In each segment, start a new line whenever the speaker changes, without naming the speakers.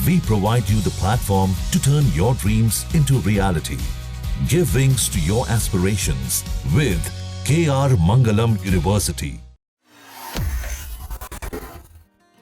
We provide you the platform to turn your dreams into reality. Give wings to your aspirations with KR Mangalam University.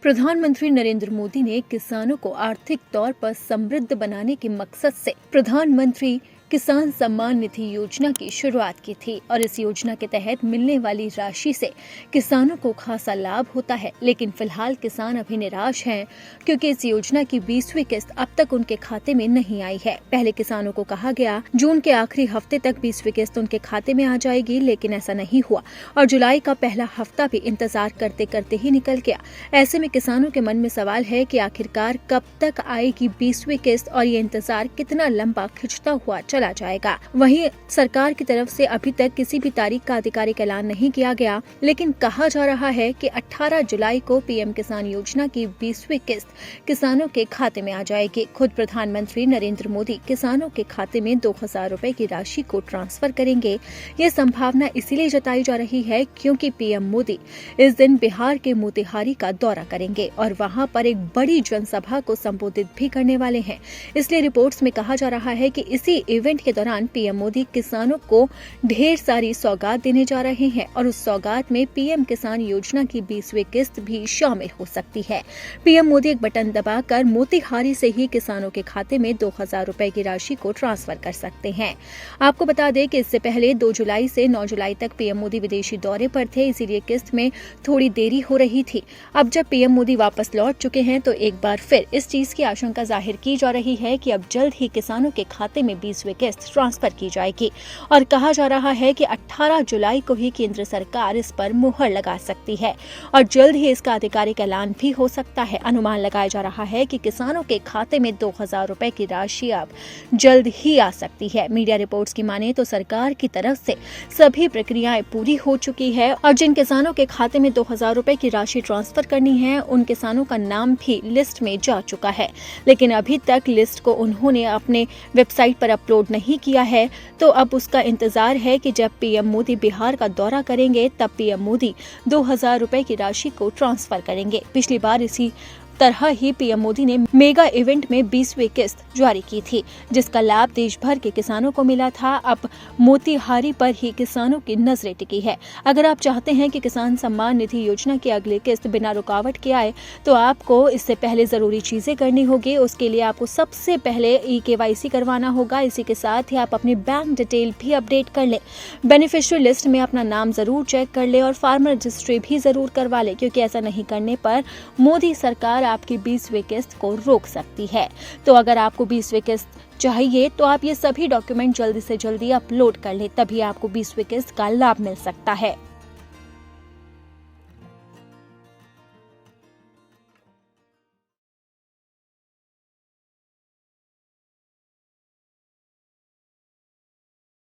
प्रधानमंत्री नरेंद्र मोदी ने किसानों को आर्थिक तौर पर समृद्ध बनाने के मकसद से प्रधानमंत्री किसान सम्मान निधि योजना की शुरुआत की थी और इस योजना के तहत मिलने वाली राशि से किसानों को खासा लाभ होता है। लेकिन फिलहाल किसान अभी निराश हैं क्योंकि इस योजना की 20वीं किस्त अब तक उनके खाते में नहीं आई है। पहले किसानों को कहा गया जून के आखिरी हफ्ते तक 20वीं किस्त उनके खाते में आ जाएगी, लेकिन ऐसा नहीं हुआ और जुलाई का पहला हफ्ता भी इंतजार करते करते ही निकल गया। ऐसे में किसानों के मन में सवाल है कि आखिरकार कब तक आएगी 20वीं किस्त और ये इंतजार कितना लंबा खिंचता हुआ चला जाएगा। वहीं सरकार की तरफ से अभी तक किसी भी तारीख का आधिकारिक ऐलान नहीं किया गया, लेकिन कहा जा रहा है कि 18 जुलाई को पीएम किसान योजना की 20वीं किस्त किसानों के खाते में आ जाएगी। खुद प्रधानमंत्री नरेंद्र मोदी किसानों के खाते में 2000 रुपए की राशि को ट्रांसफर करेंगे। ये संभावना इसीलिए जताई जा रही है क्योंकि पीएम मोदी इस दिन बिहार के मोतिहारी का दौरा करेंगे और वहां पर एक बड़ी जनसभा को संबोधित भी करने वाले हैं। इसलिए रिपोर्ट्स में कहा जा रहा है कि इसी इवेंट के दौरान पीएम मोदी किसानों को ढेर सारी सौगात देने जा रहे हैं और उस सौगात में पीएम किसान योजना की 20वीं किस्त भी शामिल हो सकती है। पीएम मोदी एक बटन दबाकर मोतिहारी से ही किसानों के खाते में 2000 रुपए की राशि को ट्रांसफर कर सकते हैं। आपको बता दें कि इससे पहले 2 जुलाई से 9 जुलाई तक पीएम मोदी विदेशी दौरे पर थे, इसीलिए किस्त में थोड़ी देरी हो रही थी। अब जब पीएम मोदी वापस लौट चुके हैं तो एक बार फिर इस चीज की आशंका जाहिर की जा रही है कि अब जल्द ही किसानों के खाते में 20वीं किस्त ट्रांसफर की जाएगी और कहा जा रहा है कि 18 जुलाई को ही केंद्र सरकार इस पर मुहर लगा सकती है और जल्द ही इसका आधिकारिक ऐलान भी हो सकता है। अनुमान लगाया जा रहा है कि किसानों के खाते में 2000 रुपए की राशि अब जल्द ही आ सकती है। मीडिया रिपोर्ट्स की माने तो सरकार की तरफ से सभी प्रक्रियाएं पूरी हो चुकी है और जिन किसानों के खाते में 2000 रुपए की राशि ट्रांसफर करनी है उन किसानों का नाम भी लिस्ट में जा चुका है, लेकिन अभी तक लिस्ट को उन्होंने अपने वेबसाइट पर अपलोड नहीं किया है। तो अब उसका इंतजार है कि जब पीएम मोदी बिहार का दौरा करेंगे तब पीएम मोदी 2000 रुपए की राशि को ट्रांसफर करेंगे। पिछली बार इसी तरह ही पीएम मोदी ने मेगा इवेंट में 20वीं किस्त जारी की थी, जिसका लाभ देश भर के किसानों को मिला था। अब मोतिहारी पर ही किसानों की नजरें टिकी है। अगर आप चाहते हैं कि किसान सम्मान निधि योजना की अगली किस्त बिना रुकावट के आए तो आपको इससे पहले जरूरी चीजें करनी होगी। उसके लिए आपको सबसे पहले KYC करवाना होगा। इसी के साथ ही आप अपनी बैंक डिटेल भी अपडेट कर लें, बेनिफिशियरी लिस्ट में अपना नाम जरूर चेक कर ले और फार्मर रजिस्ट्री भी जरूर करवा ले, क्योंकि ऐसा नहीं करने पर मोदी सरकार आपकी 20वीं किस्त को रोक सकती है। तो अगर आपको 20वीं किस्त चाहिए तो आप ये सभी डॉक्यूमेंट जल्दी से जल्दी अपलोड कर लें, तभी आपको 20वीं किस्त का लाभ मिल सकता है।